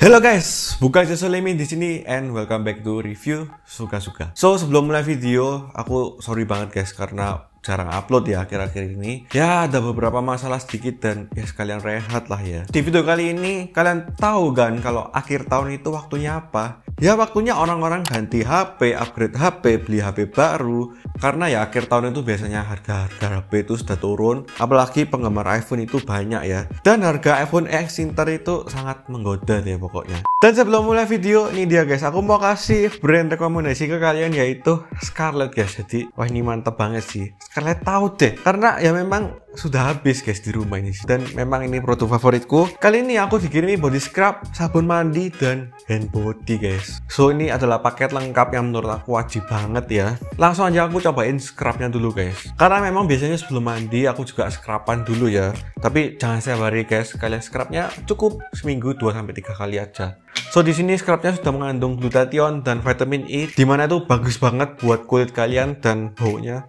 Halo guys, bukan Sulaiman di sini and welcome back to review suka-suka. So sebelum mulai video, aku sorry banget guys karena jarang upload ya akhir-akhir ini. Ya ada beberapa masalah sedikit dan ya sekalian rehat lah ya. Di video kali ini kalian tahu kan kalau akhir tahun itu waktunya apa? Ya waktunya orang-orang ganti HP, upgrade HP, beli HP baru. Karena ya akhir tahun itu biasanya harga-harga HP itu sudah turun. Apalagi penggemar iPhone itu banyak ya. Dan harga iPhone X Inter itu sangat menggoda deh pokoknya. Dan sebelum mulai video, ini dia guys, aku mau kasih brand rekomendasi ke kalian yaitu Scarlett guys. Jadi wah ini mantep banget sih. Scarlett tahu deh, karena ya memang sudah habis guys di rumah ini. Dan memang ini produk favoritku. Kali ini aku dikirimi body scrub, sabun mandi, dan hand body guys. So ini adalah paket lengkap yang menurut aku wajib banget ya. Langsung aja aku cobain scrubnya dulu guys. Karena memang biasanya sebelum mandi aku juga scruban dulu ya. Tapi jangan setiap hari guys. Kalian scrubnya cukup seminggu 2-3 kali aja. So di sini scrubnya sudah mengandung glutathione dan vitamin E, dimana itu bagus banget buat kulit kalian dan baunya.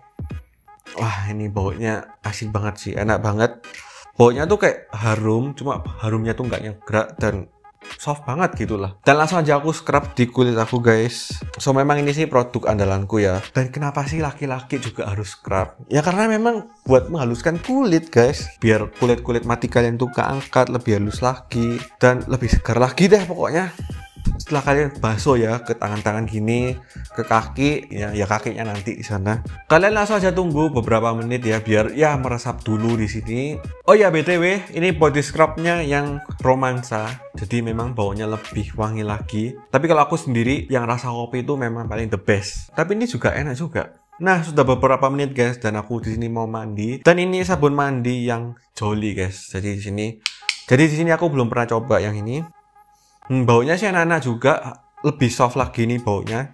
Wah ini baunya asik banget sih, enak banget. Baunya tuh kayak harum, cuma harumnya tuh nggak nyegrak dan soft banget gitulah. Dan langsung aja aku scrub di kulit aku guys. So memang ini sih produk andalanku ya. Dan kenapa sih laki-laki juga harus scrub? Ya karena memang buat menghaluskan kulit guys. Biar kulit-kulit mati kalian tuh keangkat, lebih halus lagi dan lebih segar lagi deh pokoknya. Setelah kalian basuh ya ke tangan-tangan gini, ke kaki, ya kakinya nanti di sana. Kalian langsung aja tunggu beberapa menit ya biar ya meresap dulu di sini. Oh ya BTW, ini body scrubnya yang romansa. Jadi memang baunya lebih wangi lagi. Tapi kalau aku sendiri yang rasa kopi itu memang paling the best. Tapi ini juga enak juga. Nah, sudah beberapa menit guys dan aku di sini mau mandi. Dan ini sabun mandi yang Jolly guys. Jadi di sini aku belum pernah coba yang ini. Baunya sih enak-enak juga, lebih soft lagi nih baunya.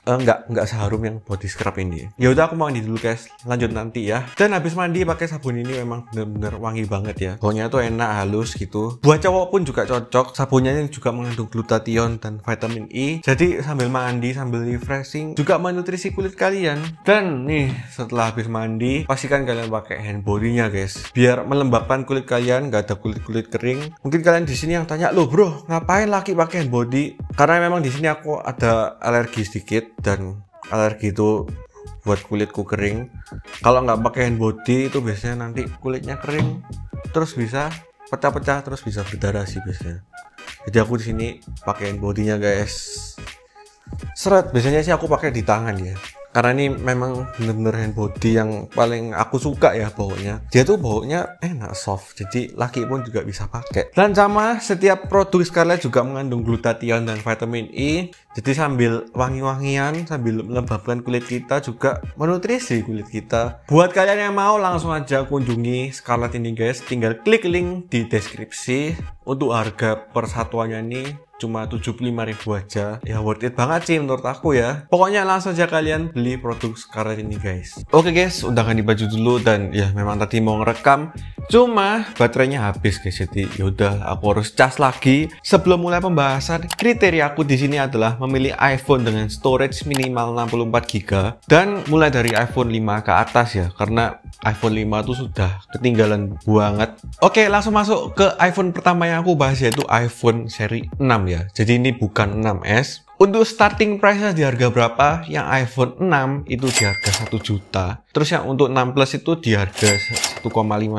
Nggak seharum yang body scrub ini. Ya udah aku mau mandi dulu guys, lanjut nanti ya. Dan habis mandi pakai sabun ini memang bener-bener wangi banget ya. Baunya tuh enak, halus gitu. Buat cowok pun juga cocok. Sabunnya juga mengandung glutathione dan vitamin E. Jadi sambil mandi, sambil refreshing, juga menutrisi kulit kalian. Dan nih setelah habis mandi, pastikan kalian pakai hand body-nya guys. Biar melembabkan kulit kalian, nggak ada kulit-kulit kering. Mungkin kalian di sini yang tanya, loh bro, ngapain laki pakai hand body? Karena memang di sini aku ada alergi sedikit. Dan alergi itu buat kulitku kering. Kalau nggak pakai hand body itu biasanya nanti kulitnya kering, terus bisa pecah-pecah, terus bisa berdarah sih biasanya. Jadi aku di sini pakai hand body-nya guys. Seret, biasanya sih aku pakai di tangan ya. Karena ini memang bener-bener hand body yang paling aku suka ya baunya. Dia tuh baunya enak, soft. Jadi laki pun juga bisa pakai. Dan sama setiap produk Scarlett juga mengandung glutathione dan vitamin E. Jadi sambil wangi-wangian, sambil melembabkan kulit kita juga menutrisi kulit kita. Buat kalian yang mau langsung aja kunjungi Scarlett ini guys. Tinggal klik link di deskripsi. Untuk harga persatuannya ini cuma 75.000 aja. Ya worth it banget sih menurut aku ya. Pokoknya langsung aja kalian beli produk Scarlett ini guys. Oke guys, udah ganti baju dulu dan ya memang tadi mau ngerekam, cuma baterainya habis guys. Jadi yaudah aku harus cas lagi. Sebelum mulai pembahasan, kriteria aku di sini adalah memilih iPhone dengan storage minimal 64 GB dan mulai dari iPhone 5 ke atas ya. Karena iPhone 5 tuh sudah ketinggalan banget. Oke, langsung masuk ke iPhone pertama yang aku bahas yaitu iPhone seri 6 ya. Jadi ini bukan 6S. Untuk starting price di harga berapa? Yang iPhone 6 itu di harga 1 juta. Terus yang untuk 6 Plus itu di harga 1,5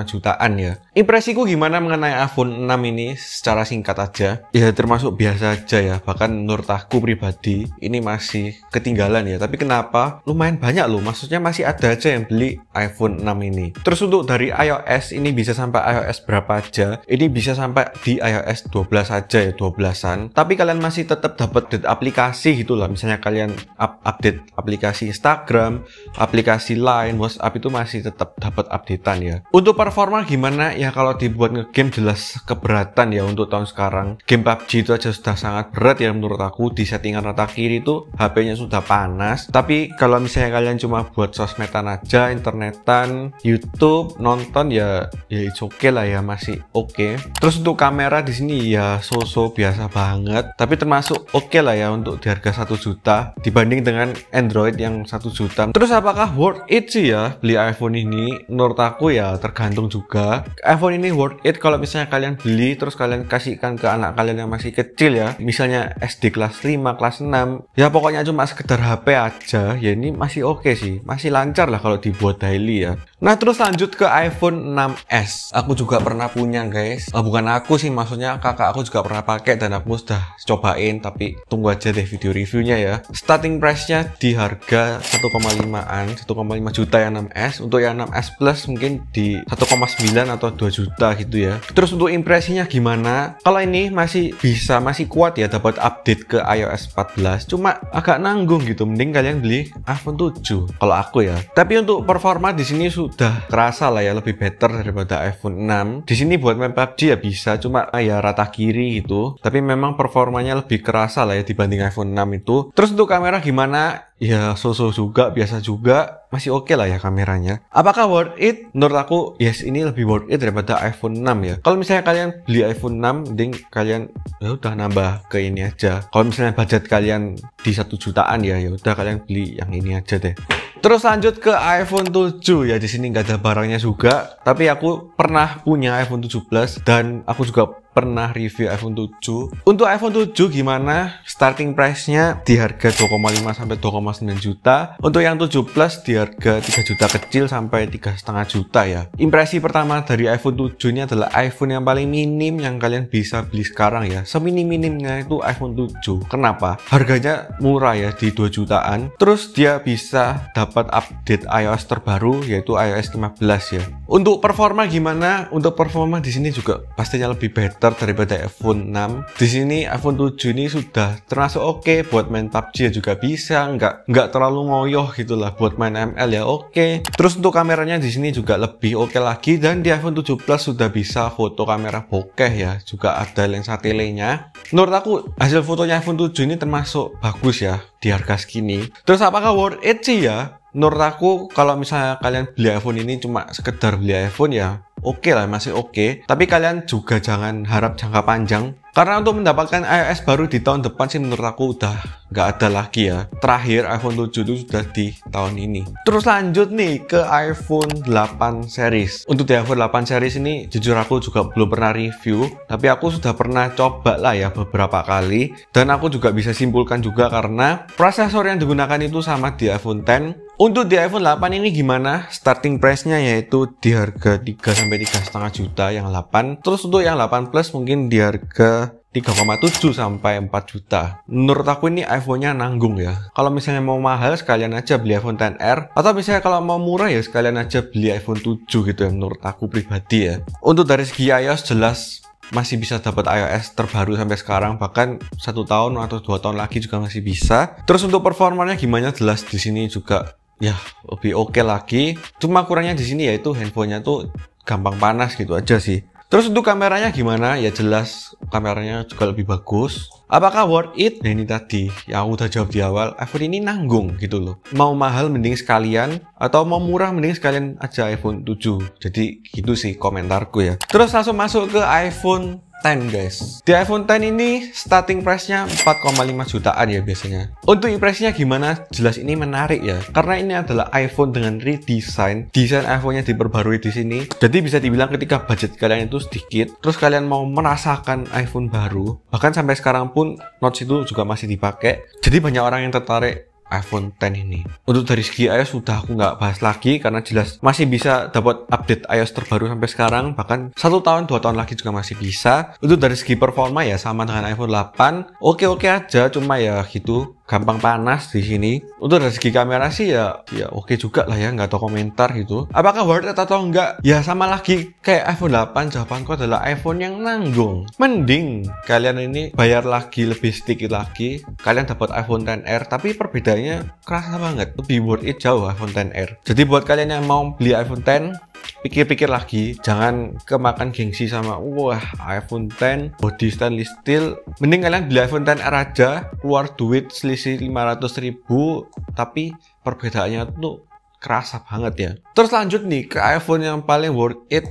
jutaan ya. Impresiku gimana mengenai iPhone 6 ini secara singkat aja? Ya termasuk biasa aja ya. Bahkan menurut aku pribadi ini masih ketinggalan ya. Tapi kenapa? Lumayan banyak loh. Maksudnya masih ada aja yang beli iPhone 6 ini. Terus untuk dari iOS ini bisa sampai iOS berapa aja? Ini bisa sampai di iOS 12 aja ya, 12-an. Tapi kalian masih tetap dapat aplikasi gitulah. Misalnya kalian update aplikasi Instagram, aplikasi Line, WhatsApp itu masih tetap dapat updatean ya. Untuk performa gimana? Ya kalau dibuat ngegame jelas keberatan ya untuk tahun sekarang. Game PUBG itu aja sudah sangat berat ya menurut aku. Di settingan rata kiri itu HP-nya sudah panas. Tapi kalau misalnya kalian cuma buat sosmedan aja, internetan, YouTube, nonton ya it's okay lah ya, masih oke. Terus untuk kamera di sini ya so-so biasa banget. Tapi termasuk oke lah ya untuk di harga 1 juta dibanding dengan Android yang 1 juta. Terus apakah worth it sih ya beli iPhone ini? Menurut aku ya tergantung juga. iPhone ini worth it kalau misalnya kalian beli terus kalian kasihkan ke anak kalian yang masih kecil ya, misalnya SD kelas 5, kelas 6, ya pokoknya cuma sekedar HP aja, ya ini masih oke sih, masih lancar lah kalau dibuat daily ya. Nah terus lanjut ke iPhone 6s. Aku juga pernah punya guys. Bukan aku sih, maksudnya kakak aku juga pernah pakai dan aku sudah cobain, tapi tunggu aja deh video reviewnya ya. Starting price-nya di harga 1,5an, 1,5 juta yang 6s. Untuk yang 6s Plus mungkin di 1,9 atau 2 juta gitu ya. Terus untuk impresinya gimana? Kalau ini masih bisa, masih kuat ya dapat update ke iOS 14. Cuma agak nanggung gitu. Mending kalian beli iPhone 7 kalau aku ya. Tapi untuk performa di sini sudah kerasa lah ya, lebih better daripada iPhone 6. Di sini buat main PUBG ya bisa, cuma ya rata kiri gitu. Tapi memang performanya lebih kerasa lah ya dibanding iPhone 6 itu. Terus untuk kamera gimana? Ya so-so juga, biasa juga, masih oke lah ya kameranya. Apakah worth it? Menurut aku yes, ini lebih worth it daripada iPhone 6 ya. Kalau misalnya kalian beli iPhone 6, mending kalian ya udah nambah ke ini aja. Kalau misalnya budget kalian di 1 jutaan ya udah kalian beli yang ini aja deh. Terus lanjut ke iPhone 7 ya, di sini nggak ada barangnya juga, tapi aku pernah punya iPhone 7 Plus dan aku juga pernah review iPhone 7. Untuk iPhone 7 gimana? Starting price-nya di harga 2,5 sampai 2,9 juta. Untuk yang 7 Plus di harga 3 juta kecil sampai 3,5 juta ya. Impresi pertama dari iPhone 7 ini adalah iPhone yang paling minim yang kalian bisa beli sekarang ya. Seminim-minimnya itu iPhone 7. Kenapa? Harganya murah ya, di 2 jutaan. Terus dia bisa dapat update iOS terbaru yaitu iOS 15 ya. Untuk performa gimana? Untuk performa di sini juga pastinya lebih better daripada iPhone 6. Di sini iPhone 7 ini sudah termasuk oke buat main PUBG ya juga bisa, nggak terlalu ngoyoh gitulah buat main ML ya oke. Terus untuk kameranya di sini juga lebih oke lagi, dan di iPhone 7 Plus sudah bisa foto kamera bokeh ya, juga ada lensa telenya. Menurut aku hasil fotonya iPhone 7 ini termasuk bagus ya di harga segini. Terus apakah worth it sih ya? Menurut aku kalau misalnya kalian beli iPhone ini cuma sekedar beli iPhone ya oke lah, masih oke. Tapi kalian juga jangan harap jangka panjang, karena untuk mendapatkan iOS baru di tahun depan sih menurut aku udah nggak ada lagi ya. Terakhir iPhone 7 itu sudah di tahun ini. Terus lanjut nih ke iPhone 8 series. Untuk di iPhone 8 series ini jujur aku juga belum pernah review, tapi aku sudah pernah coba lah ya beberapa kali, dan aku juga bisa simpulkan juga karena prosesor yang digunakan itu sama di iPhone X. Untuk di iPhone 8 ini gimana? Starting price-nya yaitu di harga 3-3,5 juta yang 8. Terus untuk yang 8 Plus mungkin di harga 3,7 sampai 4 juta. Menurut aku ini iPhone-nya nanggung ya. Kalau misalnya mau mahal sekalian aja beli iPhone XR, atau misalnya kalau mau murah ya sekalian aja beli iPhone 7 gitu ya menurut aku pribadi ya. Untuk dari segi iOS jelas masih bisa dapat iOS terbaru sampai sekarang, bahkan 1 tahun atau 2 tahun lagi juga masih bisa. Terus untuk performanya gimana? Jelas di sini juga ya lebih oke lagi. Cuma kurangnya di sini yaitu handphonenya tuh gampang panas gitu aja sih. Terus untuk kameranya gimana? Ya jelas kameranya juga lebih bagus. Apakah worth it? Nah ini tadi yang aku udah jawab di awal, iPhone ini nanggung gitu loh. Mau mahal mending sekalian, atau mau murah mending sekalian aja iPhone 7. Jadi gitu sih komentarku ya. Terus langsung masuk ke iPhone 10 guys. Di iPhone 10 ini starting price-nya 4,5 jutaan ya biasanya. Untuk impresinya gimana? Jelas ini menarik ya, karena ini adalah iPhone dengan redesign. Desain iPhone-nya diperbarui di sini. Jadi bisa dibilang ketika budget kalian itu sedikit, terus kalian mau merasakan iPhone baru, bahkan sampai sekarang pun notch itu juga masih dipakai. Jadi banyak orang yang tertarik iPhone 10 ini. Untuk dari segi iOS sudah aku nggak bahas lagi, karena jelas masih bisa dapat update iOS terbaru sampai sekarang, bahkan 1 tahun 2 tahun lagi juga masih bisa. Untuk dari segi performa ya sama dengan iPhone 8, oke aja, cuma ya gitu gampang panas di sini. Untuk dari segi kamera sih ya oke juga lah ya, nggak tahu komentar gitu. Apakah worth it atau enggak? Ya sama lagi kayak iPhone 8, jawabanku adalah iPhone yang nanggung. Mending kalian ini bayar lagi lebih sedikit lagi, kalian dapat iPhone XR, tapi perbedaannya kerasa banget, lebih worth it jauh iPhone XR. Jadi buat kalian yang mau beli iPhone X, pikir-pikir lagi, jangan kemakan gengsi sama wah iPhone X body stainless steel. Mending kalian beli iPhone XR aja, keluar duit selisih 500.000, tapi perbedaannya tuh kerasa banget ya. Terus lanjut nih ke iPhone yang paling worth it.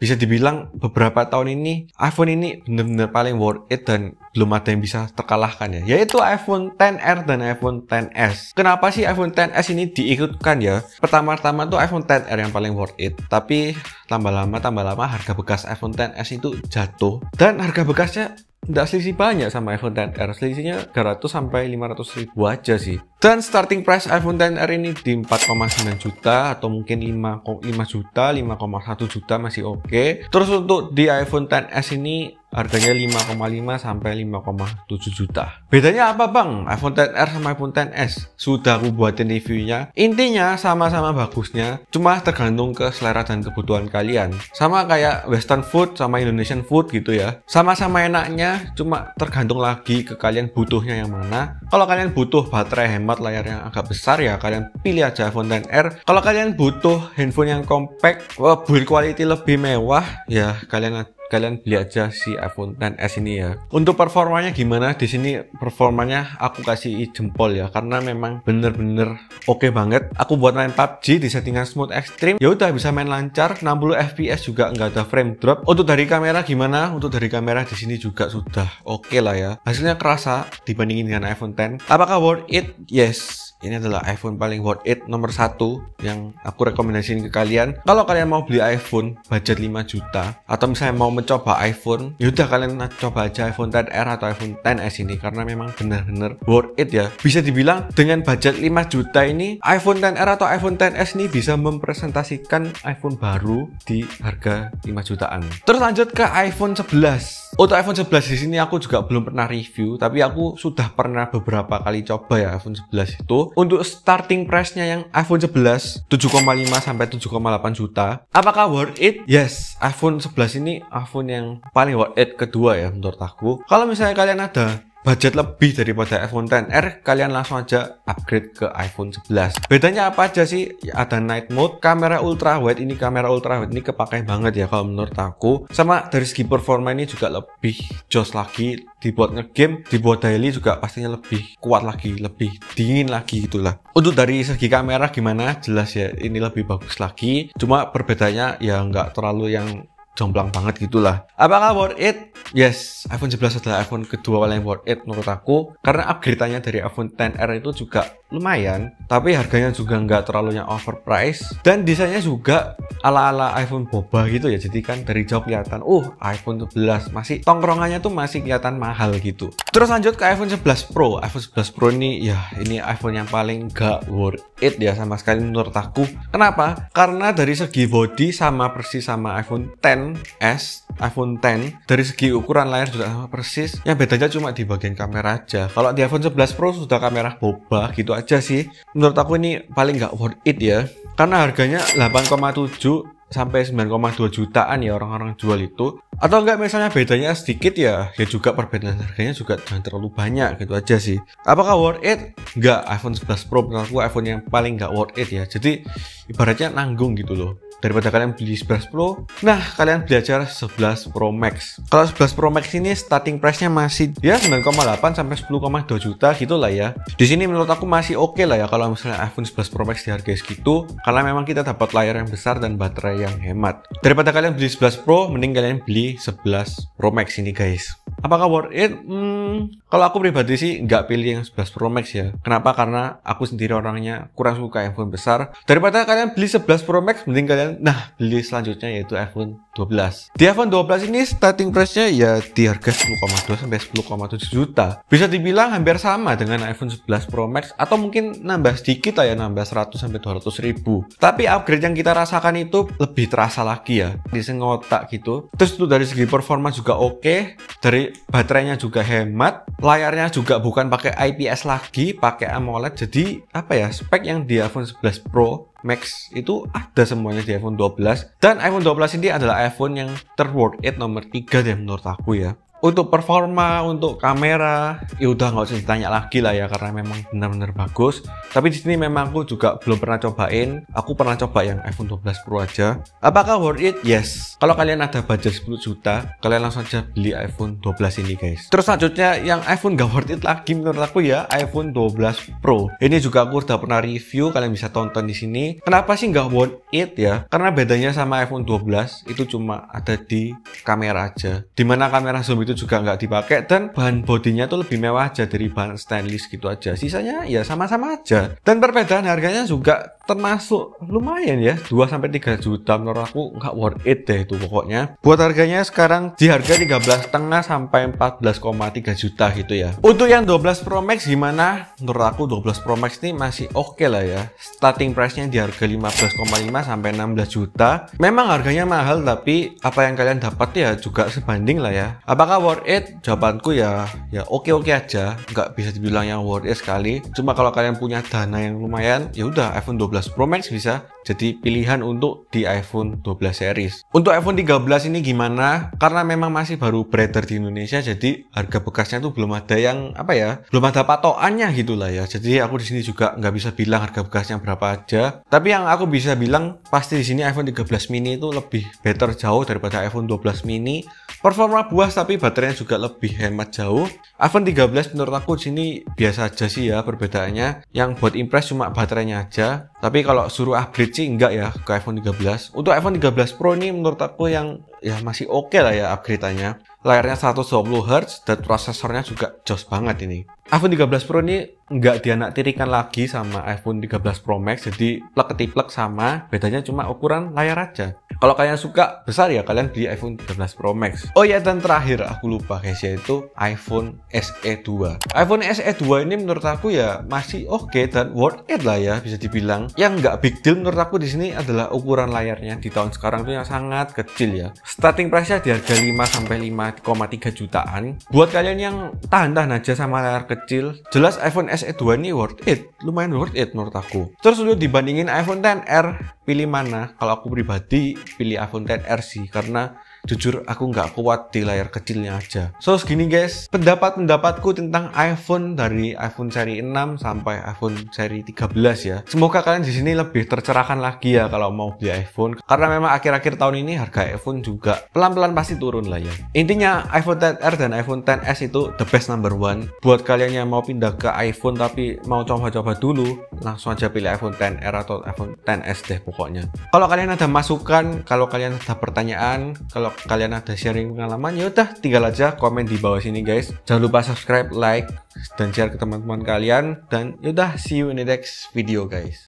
Bisa dibilang beberapa tahun ini iPhone ini bener-bener paling worth it dan belum ada yang bisa terkalahkan ya, yaitu iPhone XR dan iPhone XS. Kenapa sih iPhone XS ini diikutkan ya? Pertama-tama tuh iPhone XR yang paling worth it, tapi tambah lama harga bekas iPhone XS itu jatuh dan harga bekasnya nggak selisih banyak sama iPhone XR, selisihnya 300 sampai 500 ribu aja sih. Dan starting price iPhone XR ini di 4,9 juta atau mungkin 5 juta, 5,1 juta masih oke. Terus untuk di iPhone XS ini harganya 5,5 sampai 5,7 juta. Bedanya apa bang? iPhone XR sama iPhone XS? Sudah aku buatin reviewnya. Intinya sama-sama bagusnya, cuma tergantung ke selera dan kebutuhan kalian. Sama kayak Western food sama Indonesian food gitu ya. Sama-sama enaknya, cuma tergantung lagi ke kalian butuhnya yang mana. Kalau kalian butuh baterai hemat, layar yang agak besar ya kalian pilih aja iPhone XR. Kalau kalian butuh handphone yang compact, build quality lebih mewah, ya kalian beli aja si iPhone XS ini ya. Untuk performanya gimana? Di sini performanya aku kasih jempol ya, karena memang bener-bener oke banget. Aku buat main PUBG di settingan smooth extreme, ya udah bisa main lancar, 60 fps juga nggak ada frame drop. Untuk dari kamera gimana? Untuk dari kamera di sini juga sudah oke lah ya. Hasilnya kerasa dibandingin dengan iPhone X. Apakah worth it? Yes. Ini adalah iPhone paling worth it nomor 1 yang aku rekomendasiin ke kalian. Kalau kalian mau beli iPhone budget 5 juta atau misalnya mau mencoba iPhone, yaudah kalian coba aja iPhone XR atau iPhone XS ini karena memang benar-benar worth it ya. Bisa dibilang dengan budget 5 juta ini iPhone XR atau iPhone XS ini bisa mempresentasikan iPhone baru di harga 5 jutaan. Terus lanjut ke iPhone 11. Untuk iPhone 11 di sini aku juga belum pernah review, tapi aku sudah pernah beberapa kali coba ya iPhone 11 itu. Untuk starting price-nya yang iPhone 11 7,5 sampai 7,8 juta. Apakah worth it? Yes, iPhone 11 ini iPhone yang paling worth it kedua ya menurut aku. Kalau misalnya kalian ada budget lebih daripada iPhone XR, kalian langsung aja upgrade ke iPhone 11. Bedanya apa aja sih? Ada night mode, kamera ultra wide. Ini kamera ultra wide ini kepakai banget ya kalau menurut aku. Sama dari segi performa ini juga lebih jos lagi. Dibuat ngegame, dibuat daily juga pastinya lebih kuat lagi, lebih dingin lagi gitulah. Untuk dari segi kamera gimana? Jelas ya ini lebih bagus lagi. Cuma perbedaannya ya nggak terlalu yang jomplang banget gitulah. Apakah worth it? Yes, iPhone 11 adalah iPhone kedua paling worth it menurut aku, karena upgrade-nya dari iPhone XR itu juga lumayan, tapi harganya juga nggak terlalu yang overpriced, dan desainnya juga ala-ala iPhone boba gitu ya. Jadi kan dari jauh kelihatan iPhone 11 masih tongkrongannya tuh masih kelihatan mahal gitu. Terus lanjut ke iPhone 11 Pro. iPhone 11 Pro ini ya ini iPhone yang paling nggak worth it ya sama sekali menurut aku. Kenapa? Karena dari segi body sama persis sama iPhone XS, iPhone X. Dari segi ukuran layar juga sama persis. Yang bedanya cuma di bagian kamera aja. Kalau di iPhone 11 Pro sudah kamera boba gitu aja sih. Menurut aku ini paling nggak worth it ya. Karena harganya 8,7 sampai 9,2 jutaan ya orang-orang jual itu. Atau enggak misalnya bedanya sedikit ya juga perbedaan harganya juga jangan terlalu banyak gitu aja sih. Apakah worth it? Enggak, iPhone 11 Pro menurut aku iPhone yang paling nggak worth it ya. Jadi ibaratnya nanggung gitu loh. Daripada kalian beli 11 Pro, nah kalian beli aja 11 Pro Max. Kalau 11 Pro Max ini starting price-nya masih ya 9,8 sampai 10,2 juta gitu lah ya. Di sini menurut aku masih oke lah ya kalau misalnya iPhone 11 Pro Max di harga segitu, karena memang kita dapat layar yang besar dan baterai yang hemat. Daripada kalian beli 11 Pro, mending kalian beli 11 Pro Max ini guys. Apakah worth it? Kalau aku pribadi sih nggak pilih yang 11 Pro Max ya. Kenapa? Karena aku sendiri orangnya kurang suka iPhone besar. Daripada kalian beli 11 Pro Max, mending kalian beli selanjutnya yaitu iPhone 12. Di iPhone 12 ini starting price-nya ya di harga 10,2 sampai 10,7 juta. Bisa dibilang hampir sama dengan iPhone 11 Pro Max atau mungkin nambah sedikit lah ya, nambah 100 sampai 200 ribu. Tapi upgrade yang kita rasakan itu lebih terasa lagi ya. Di sengotak gitu. Terus itu dari segi performa juga oke. Dari baterainya juga hemat. Layarnya juga bukan pakai IPS lagi, pakai AMOLED. Jadi apa ya, spek yang di iPhone 11 Pro Max itu ada semuanya di iPhone 12. Dan iPhone 12 ini adalah iPhone yang worth it nomor 3 deh menurut aku ya. Untuk performa, untuk kamera, ya udah nggak usah ditanya lagi lah ya, karena memang benar-benar bagus. Tapi di sini memang aku juga belum pernah cobain. Aku pernah coba yang iPhone 12 Pro aja. Apakah worth it? Yes. Kalau kalian ada budget 10 juta, kalian langsung aja beli iPhone 12 ini guys. Terus selanjutnya yang iPhone nggak worth it lagi menurut aku ya, iPhone 12 Pro. Ini juga aku udah pernah review, kalian bisa tonton di sini. Kenapa sih nggak worth it ya? Karena bedanya sama iPhone 12 itu cuma ada di kamera aja. Dimana kamera zoom itu juga nggak dipakai, dan bahan bodinya tuh lebih mewah aja dari bahan stainless gitu aja. Sisanya ya sama-sama aja. Dan perbedaan harganya juga termasuk lumayan ya, 2-3 juta. Menurut aku nggak worth it deh itu pokoknya. Buat harganya sekarang di harga 13,5 sampai 14,3 juta gitu ya. Untuk yang 12 Pro Max gimana? Menurut aku 12 Pro Max ini masih oke lah ya. Starting price-nya di harga 15,5 sampai 16 juta. Memang harganya mahal, tapi apa yang kalian dapat ya juga sebanding lah ya. Apakah worth it? Jawabanku ya oke-oke aja. Nggak bisa dibilang yang worth it sekali. Cuma kalau kalian punya dana yang lumayan, ya udah iPhone 12 Pro Max bisa jadi pilihan untuk di iPhone 12 series. Untuk iPhone 13 ini gimana? Karena memang masih baru beredar di Indonesia, jadi harga bekasnya tuh belum ada yang belum ada patokannya gitulah ya. Jadi aku di sini juga nggak bisa bilang harga bekasnya berapa aja. Tapi yang aku bisa bilang pasti di sini iPhone 13 mini itu lebih better jauh daripada iPhone 12 mini. Performa buas tapi baterainya juga lebih hemat jauh. iPhone 13 menurut aku di sini biasa aja sih ya perbedaannya. Yang buat impress cuma baterainya aja. Tapi kalau suruh upgrade sih enggak ya ke iPhone 13. Untuk iPhone 13 Pro ini menurut aku yang masih oke lah ya upgrade-nya. Layarnya 120Hz dan prosesornya juga jos banget ini. iPhone 13 Pro ini nggak dianaktirikan lagi sama iPhone 13 Pro Max, jadi plek-ketiplek sama, bedanya cuma ukuran layar aja. Kalau kalian suka besar ya kalian beli iPhone 13 Pro Max. Oh ya, dan terakhir aku lupa guys, yaitu iPhone SE 2. iPhone SE 2 ini menurut aku ya masih oke dan worth it lah ya bisa dibilang. Yang nggak big deal menurut aku di sini adalah ukuran layarnya di tahun sekarang tuh yang sangat kecil ya. Starting price-nya di harga 5 sampai 5,3 jutaan. Buat kalian yang tahan-tahan aja sama layar kecil, jelas iPhone SE 2 ini worth it, lumayan worth it menurut aku. Terus untuk dibandingin iPhone XR, pilih mana? Kalau aku pribadi pilih iPhone XR sih, karena jujur aku nggak kuat di layar kecilnya aja. So segini guys pendapatku tentang iPhone dari iPhone seri 6 sampai iPhone seri 13 ya. Semoga kalian di sini lebih tercerahkan lagi ya kalau mau beli iPhone, karena memang akhir-akhir tahun ini harga iPhone juga pelan-pelan pasti turun lah ya. Intinya iPhone XR dan iPhone XS itu the best number one. Buat kalian yang mau pindah ke iPhone tapi mau coba-coba dulu, langsung aja pilih iPhone XR atau iPhone XS deh pokoknya. Kalau kalian ada masukan, kalau kalian ada pertanyaan, kalau kalian ada sharing pengalaman, ya udah tinggal aja komen di bawah sini guys. Jangan lupa subscribe, like, dan share ke teman-teman kalian, dan yaudah see you in the next video guys.